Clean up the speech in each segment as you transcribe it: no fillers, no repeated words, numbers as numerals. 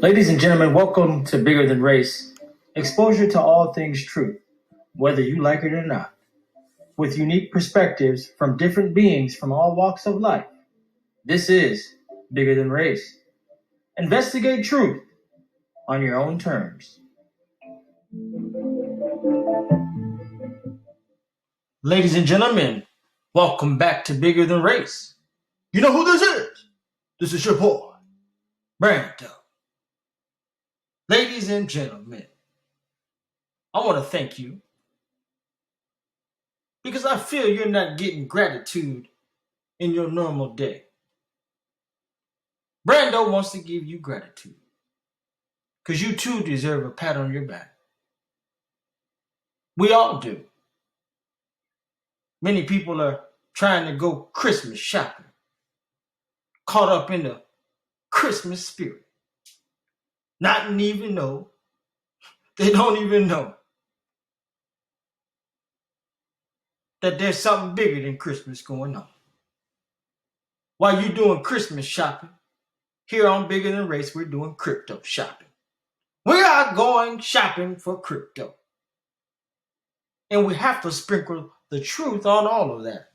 Ladies and gentlemen, welcome to Bigger Than Race. Exposure to all things truth, whether you like it or not, with unique perspectives from different beings from all walks of life. This is Bigger Than Race. Investigate truth on your own terms. Ladies and gentlemen, welcome back to Bigger Than Race. You know who this is? This is your boy, Brando. Ladies and gentlemen, I want to thank you because I feel you're not getting gratitude in your normal day. Brando wants to give you gratitude because you too deserve a pat on your back. We all do. Many people are trying to go Christmas shopping, caught up in the Christmas spirit, not even know, they don't even know that there's something bigger than Christmas going on. While you're doing Christmas shopping, here on Bigger Than Race, we're doing crypto shopping. We are going shopping for crypto. And we have to sprinkle the truth on all of that.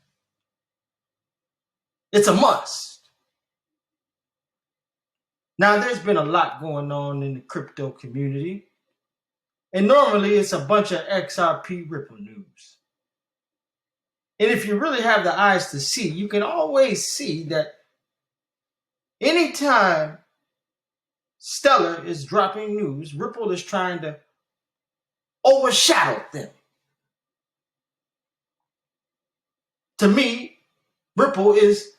It's a must. Now, there's been a lot going on in the crypto community. And normally it's a bunch of XRP Ripple news. And if you really have the eyes to see, you can always see that anytime Stellar is dropping news, Ripple is trying to overshadow them. To me, Ripple is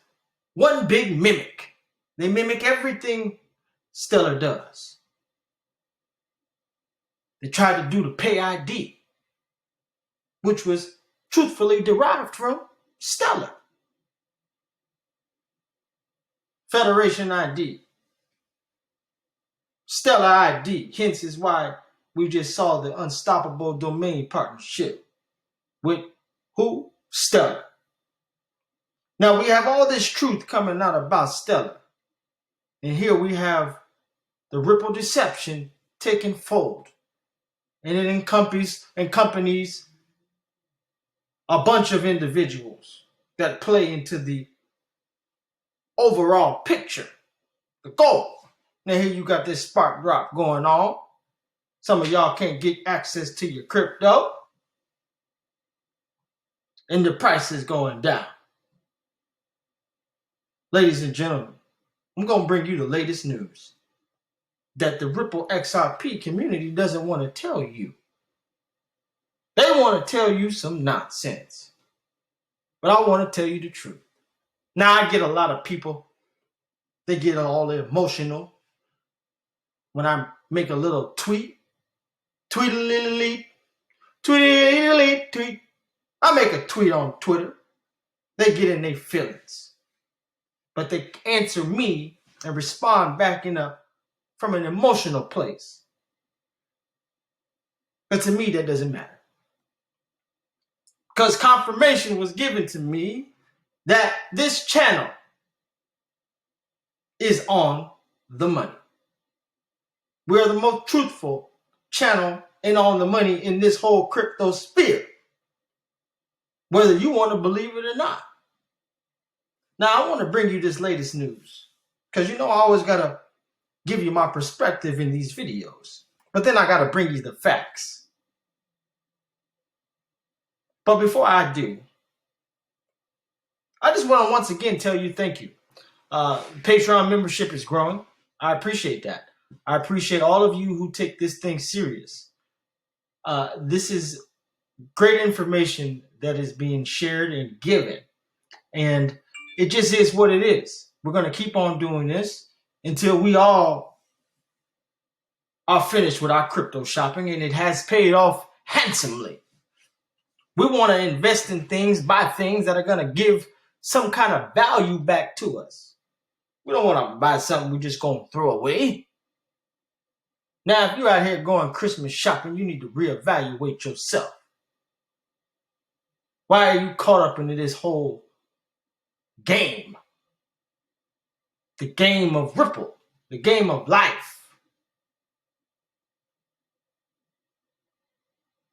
one big mimic. They mimic everything Stellar does. They tried to do the Pay ID, which was truthfully derived from Stellar. Federation ID. Stellar ID, hence is why we just saw the Unstoppable Domain partnership with who? Stellar. Now we have all this truth coming out about Stellar. And here we have the Ripple deception taking fold. And it accompanies a bunch of individuals that play into the overall picture, the goal. Now here you got this spark drop going on. Some of y'all can't get access to your crypto. And the price is going down. Ladies and gentlemen, I'm going to bring you the latest news that the Ripple XRP community doesn't want to tell you. They want to tell you some nonsense. But I want to tell you the truth. Now I get a lot of people, they get all emotional when I make a little tweet. Tweet. I make a tweet on Twitter. They get in their feelings. But they answer me and respond back from an emotional place. But to me, that doesn't matter. Because confirmation was given to me that this channel is on the money. We are the most truthful channel and on the money in this whole crypto sphere. Whether you want to believe it or not. Now, I want to bring you this latest news. Because I always got to give you my perspective in these videos. But then I got to bring you the facts. But before I do, I just want to once again tell you thank you. Patreon membership is growing. I appreciate that. I appreciate all of you who take this thing serious. This is great information that is being shared and given. And it just is what it is. We're going to keep on doing this until we all are finished with our crypto shopping, and it has paid off handsomely. We want to invest in things, buy things that are going to give some kind of value back to us. We don't want to buy something we're just going to throw away. Now, if you're out here going Christmas shopping, you need to reevaluate yourself. Why are you caught up into this whole game? the game of Ripple, the game of life.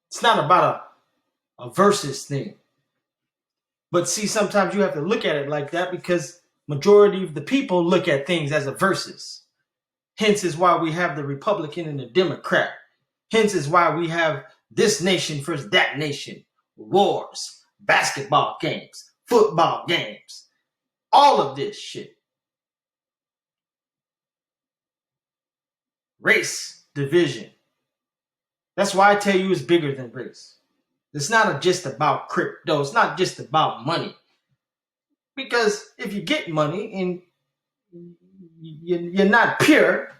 It's not about a versus thing. But see, sometimes you have to look at it like that because majority of the people look at things as a versus. Hence is why we have the Republican and the Democrat. Hence is why we have this nation versus that nation. Wars, basketball games, football games, all of this shit. Race, division. That's why I tell you it's bigger than race. It's not just about crypto. It's not just about money. Because if you get money and you're not pure,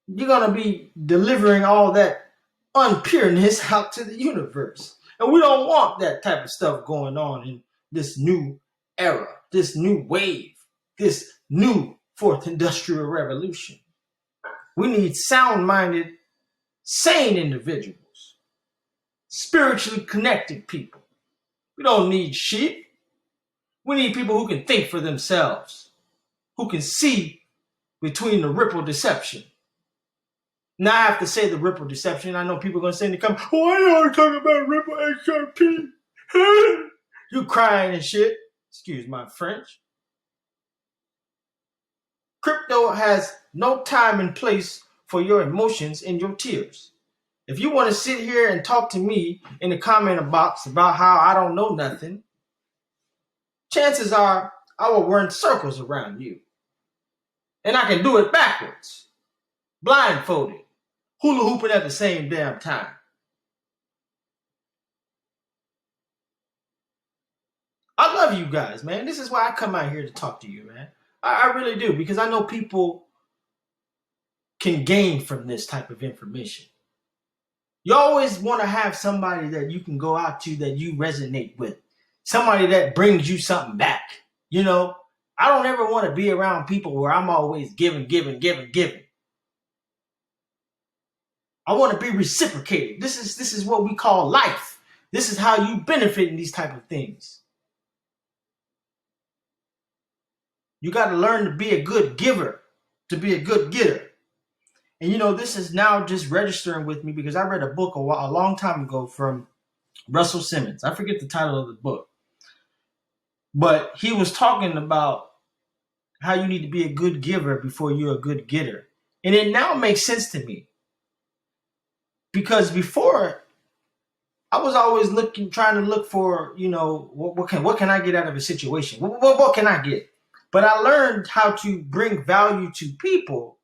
you're going to be delivering all that unpureness out to the universe. And we don't want that type of stuff going on in this new era, this new wave, this new fourth industrial revolution. We need sound-minded, sane individuals, spiritually connected people. We don't need sheep. We need people who can think for themselves, who can see between the Ripple deception. Now I have to say the Ripple deception. I know people are going to say in the comments, why are you talking about Ripple XRP? You crying and shit. Excuse my French. Crypto has no time and place for your emotions and your tears. If you want to sit here and talk to me in the comment box about how I don't know nothing, chances are I will run circles around you. And I can do it backwards, blindfolded, hula hooping at the same damn time. I love you guys, man. This is why I come out here to talk to you, man. I really do, because I know people can gain from this type of information. You always want to have somebody that you can go out to that you resonate with. Somebody that brings you something back. You know, I don't ever want to be around people where I'm always giving. I want to be reciprocated. This is what we call life. This is how you benefit in these type of things. You got to learn to be a good giver, to be a good getter. And you know, this is now just registering with me because I read a book a long time ago from Russell Simmons. I forget the title of the book. But he was talking about how you need to be a good giver before you're a good getter. And it now makes sense to me. Because before, I was always trying to look for, you know, what can I get out of a situation? What can I get? But I learned how to bring value to people.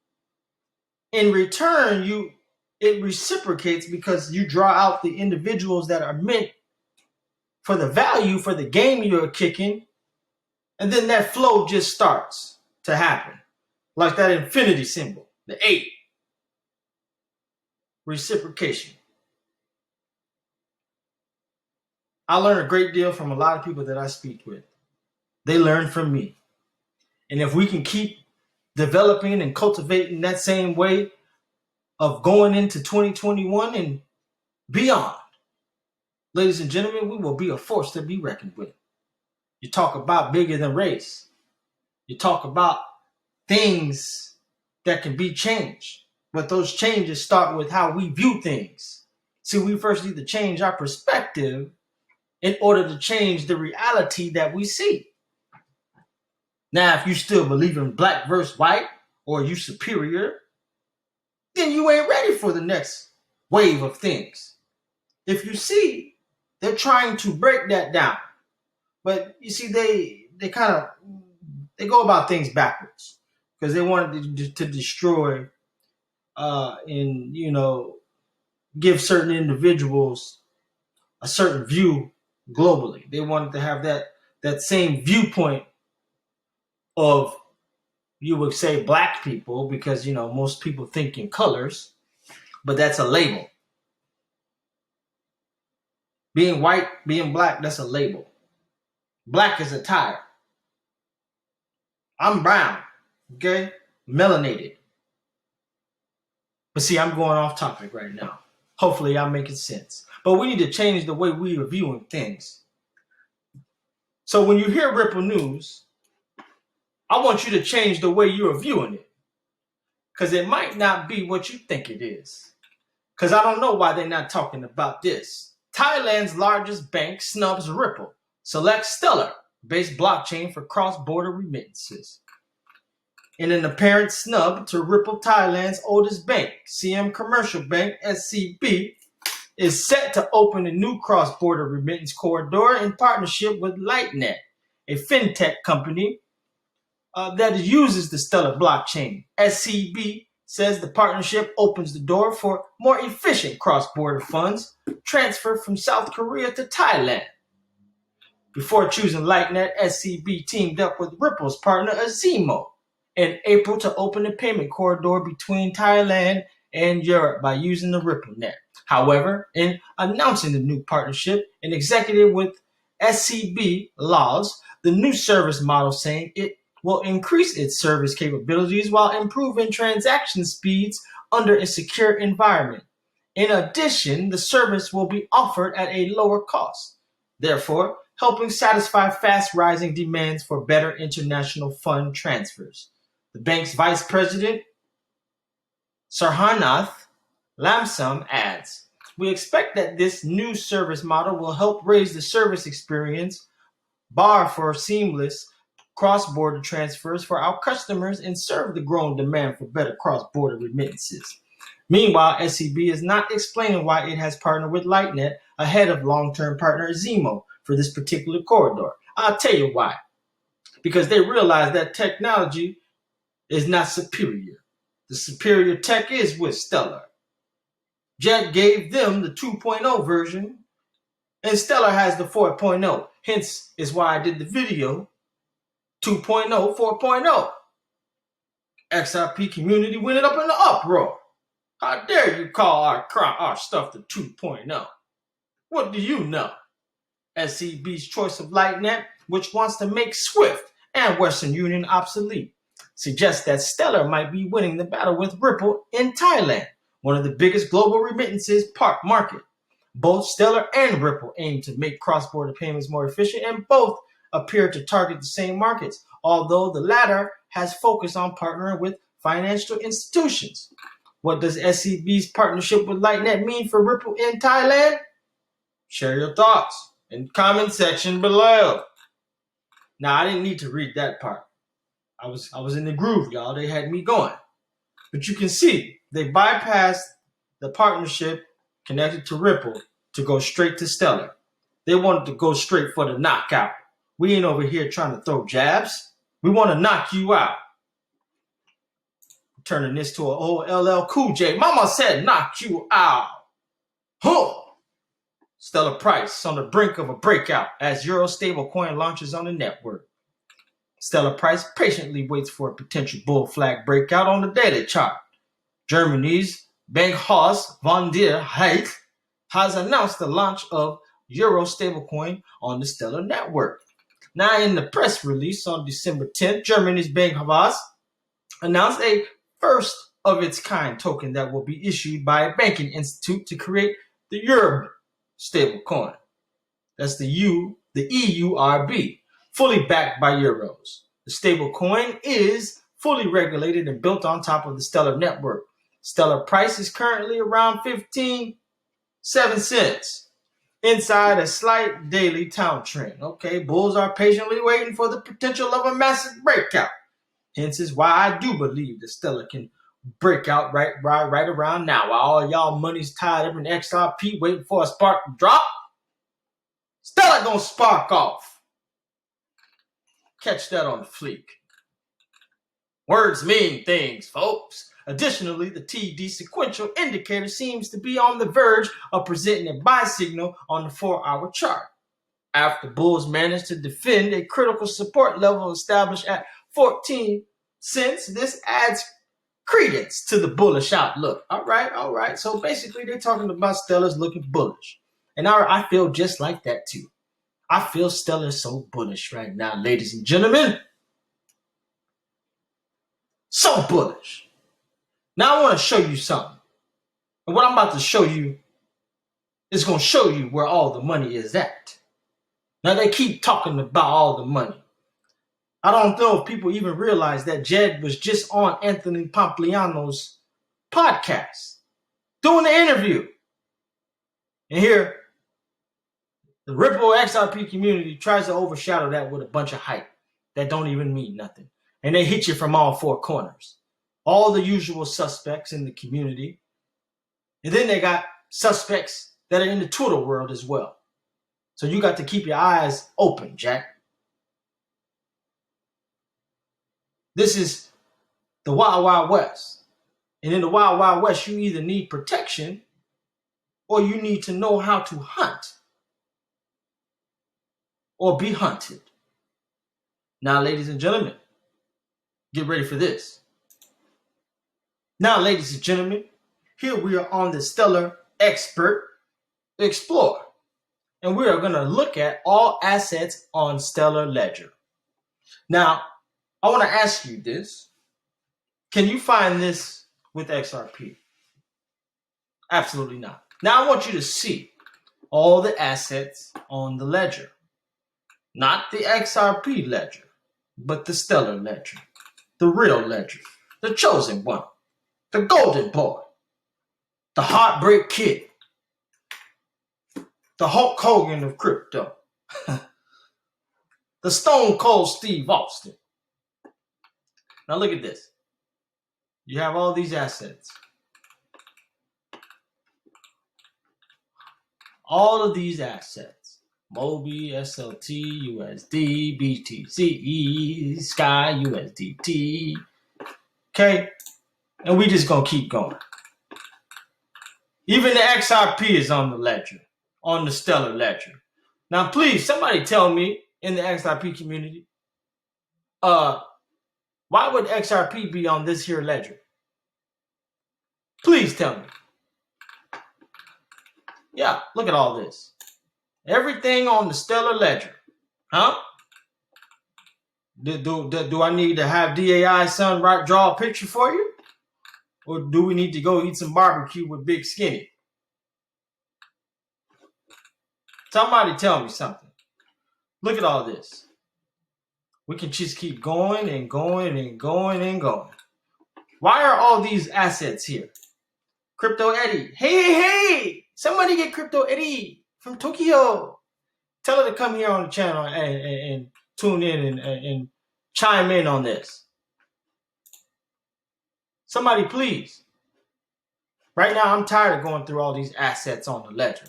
In return, it reciprocates because you draw out the individuals that are meant for the value, for the game you're kicking. And then that flow just starts to happen. Like that infinity symbol, the 8. Reciprocation. I learn a great deal from a lot of people that I speak with. They learn from me. And if we can keep developing and cultivating that same way of going into 2021 and beyond, ladies and gentlemen, we will be a force to be reckoned with. You talk about bigger than race. You talk about things that can be changed. But those changes start with how we view things. See, we first need to change our perspective in order to change the reality that we see. Now, if you still believe in black versus white, or you superior, then you ain't ready for the next wave of things. If you see, they're trying to break that down. But you see, they go about things backwards because they wanted to destroy and, you know, give certain individuals a certain view globally. They wanted to have that same viewpoint of, you would say, black people, because, you know, most people think in colors, but that's a label. Being white, being black, that's a label. Black is a tire. I'm brown, okay? Melanated. But see, I'm going off topic right now. Hopefully I'm making sense. But we need to change the way we are viewing things. So when you hear Ripple News, I want you to change the way you're viewing it, because it might not be what you think it is. Because I don't know why they're not talking about this. Thailand's largest bank snubs Ripple, selects Stellar-based blockchain for cross-border remittances. In an apparent snub to Ripple, Thailand's oldest bank, Siam Commercial Bank, SCB, is set to open a new cross-border remittance corridor in partnership with Lightnet, a fintech company that uses the Stellar blockchain. SCB says the partnership opens the door for more efficient cross-border funds transferred from South Korea to Thailand. Before choosing Lightnet, SCB teamed up with Ripple's partner Azimo in April to open a payment corridor between Thailand and Europe by using the RippleNet. However, in announcing the new partnership, an executive with SCB laws the new service model, saying it will increase its service capabilities while improving transaction speeds under a secure environment. In addition, the service will be offered at a lower cost, therefore helping satisfy fast-rising demands for better international fund transfers. The bank's vice president, Sarhanath Lamsam, adds, "We expect that this new service model will help raise the service experience bar for seamless cross-border transfers for our customers and serve the growing demand for better cross-border remittances." Meanwhile, SCB is not explaining why it has partnered with Lightnet ahead of long-term partner Zemo for this particular corridor. I'll tell you why. Because they realize that technology is not superior. The superior tech is with Stellar. Jet gave them the 2.0 version, and Stellar has the 4.0. Hence is why I did the video 2.0, 4.0. XRP community went up in the uproar. How dare you call our stuff the 2.0? What do you know? SCB's choice of Lightnet, which wants to make SWIFT and Western Union obsolete, suggests that Stellar might be winning the battle with Ripple in Thailand, one of the biggest global remittances market. Both Stellar and Ripple aim to make cross-border payments more efficient, and both appear to target the same markets, although the latter has focused on partnering with financial institutions. What does SCB's partnership with Lightnet mean for Ripple in Thailand? Share your thoughts in the comment section below. Now, I didn't need to read that part. I was in the groove, y'all. They had me going. But you can see they bypassed the partnership connected to Ripple to go straight to Stellar. They wanted to go straight for the knockout. We ain't over here trying to throw jabs. We want to knock you out. Turning this to an old LL Cool J. Mama said knock you out. Huh. Stellar Price on the brink of a breakout as Euro stablecoin launches on the network. Stellar Price patiently waits for a potential bull flag breakout on the daily chart. Germany's Bankhaus von der Heid has announced the launch of Euro stablecoin on the Stellar network. Now, in the press release on December 10th, Germany's Bankhaus announced a first of its kind token that will be issued by a banking institute to create the Euro stablecoin. That's the EURB, fully backed by euros. The stablecoin is fully regulated and built on top of the Stellar network. Stellar Price is currently around 15.7 cents, inside a slight daily downtrend. Okay, bulls are patiently waiting for the potential of a massive breakout. Hence is why I do believe that Stellar can break out right around now. While all y'all money's tied up in XRP waiting for a spark to drop, Stellar gonna spark off. Catch that on the fleek. Words mean things, folks. Additionally, the TD sequential indicator seems to be on the verge of presenting a buy signal on the 4-hour chart. After bulls managed to defend a critical support level established at 14 cents, this adds credence to the bullish outlook. All right. So basically, they're talking about Stellar's looking bullish. And I feel just like that too. I feel Stellar's so bullish right now, ladies and gentlemen. So bullish. Now I want to show you something. And what I'm about to show you is going to show you where all the money is at. Now they keep talking about all the money. I don't know if people even realize that Jed was just on Anthony Pompliano's podcast doing the interview. And here, the Ripple XRP community tries to overshadow that with a bunch of hype that don't even mean nothing. And they hit you from all four corners. All the usual suspects in the community. And then they got suspects that are in the Twitter world as well. So you got to keep your eyes open, Jack. This is the Wild Wild West. And in the Wild Wild West, you either need protection or you need to know how to hunt or be hunted. Now, ladies and gentlemen, get ready for this. Now, ladies and gentlemen, here we are on the Stellar Expert Explorer. And we are going to look at all assets on Stellar Ledger. Now, I want to ask you this. Can you find this with XRP? Absolutely not. Now, I want you to see all the assets on the ledger. Not the XRP ledger, but the Stellar Ledger, the real ledger, the chosen one, the golden boy, the heartbreak kid, the Hulk Hogan of crypto, the Stone Cold Steve Austin. Now look at this. You have all these assets. All of these assets. Mobi, SLT, USD, BTC, Sky, USDT. Okay? And we just gonna keep going. Even the XRP is on the ledger, on the Stellar Ledger. Now, please, somebody tell me in the XRP community, why would XRP be on this here ledger? Please tell me. Yeah, look at all this. Everything on the Stellar Ledger. Huh? Do I need to have DAI son draw a picture for you? Or do we need to go eat some barbecue with Big Skinny? Somebody tell me something. Look at all this. We can just keep going and going and going and going. Why are all these assets here? Crypto Eddie. Hey! Somebody get Crypto Eddie from Tokyo. Tell her to come here on the channel and tune in and chime in on this. Somebody please. Right now I'm tired of going through all these assets on the ledger.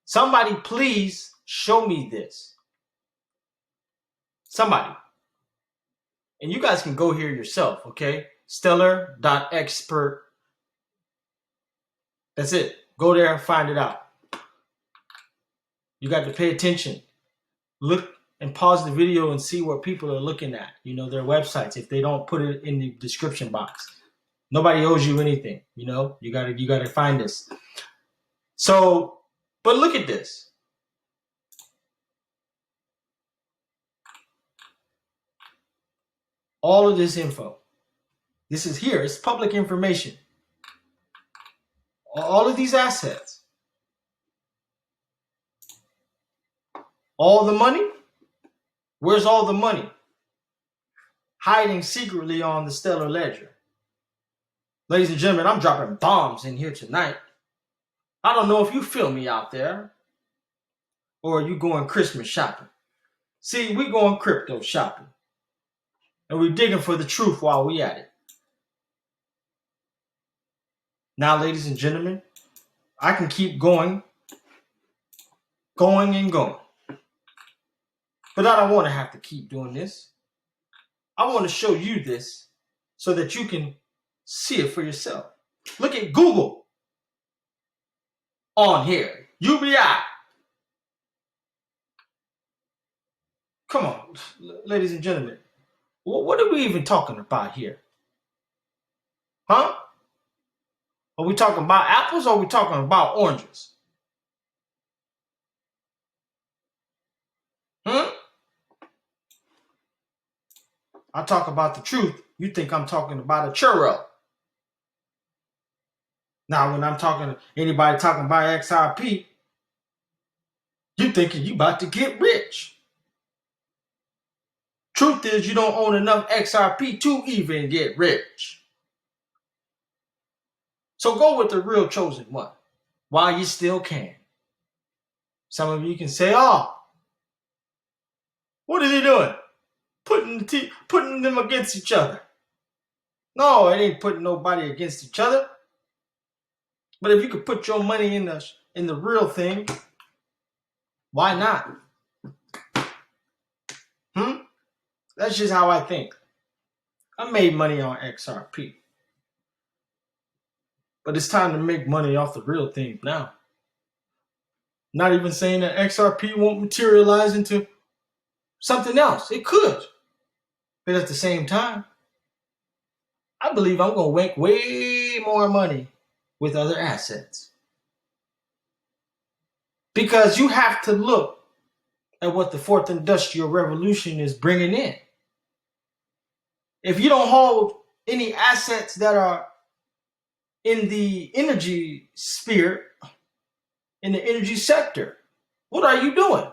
Somebody please show me this. Somebody. And you guys can go here yourself, okay? Stellar.expert. That's it. Go there and find it out. You got to pay attention. Look and pause the video and see what people are looking at. You know, their websites, if they don't put it in the description box. Nobody owes you anything, you know? You gotta find this. So, but look at this. All of this info. This is here. It's public information. All of these assets. All the money? Where's all the money? Hiding secretly on the Stellar Ledger. Ladies and gentlemen, I'm dropping bombs in here tonight. I don't know if you feel me out there. Or are you going Christmas shopping? See, we going crypto shopping. And we're digging for the truth while we at it. Now, ladies and gentlemen, I can keep going and going. But I don't want to have to keep doing this. I want to show you this so that you can see it for yourself. Look at Google on here. UBI. Come on, ladies and gentlemen. What are we even talking about here? Huh? Are we talking about apples or are we talking about oranges? I talk about the truth. You think I'm talking about a churro. Now, when I'm talking to anybody talking about XRP, you thinking you about to get rich. Truth is, you don't own enough XRP to even get rich. So go with the real chosen one while you still can. Some of you can say, oh, what are they doing? Putting them against each other. No, it ain't putting nobody against each other. But if you could put your money in the real thing, why not? That's just how I think. I made money on XRP. But it's time to make money off the real thing now. Not even saying that XRP won't materialize into something else. It could. But at the same time, I believe I'm going to make way more money with other assets. Because you have to look at what the fourth industrial revolution is bringing in. If you don't hold any assets that are in the energy sphere, in the energy sector, what are you doing?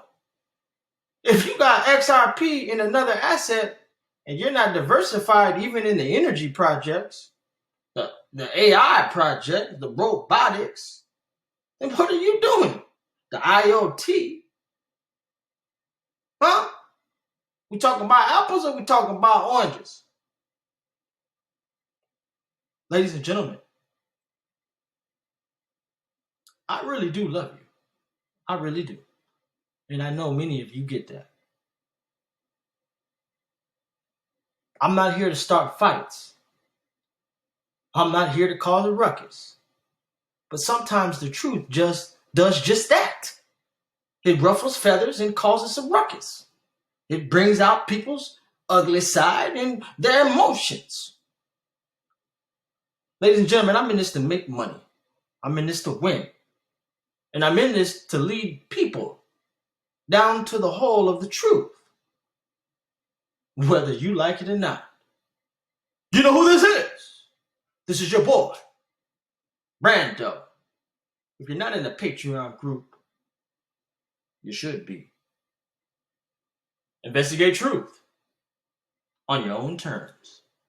If you got XRP in another asset and you're not diversified even in the energy projects, the AI project, the robotics, then what are you doing? The IoT? Huh? We talking about apples or we talking about oranges? Ladies and gentlemen, I really do love you. I really do. And I know many of you get that. I'm not here to start fights. I'm not here to cause a ruckus. But sometimes the truth just does just that. It ruffles feathers and causes a ruckus. It brings out people's ugly side and their emotions. Ladies and gentlemen, I'm in this to make money. I'm in this to win. And I'm in this to lead people down to the hole of the truth, whether you like it or not. You know who this is? This is your boy, Brando. If you're not in the Patreon group, you should be. Investigate truth on your own terms.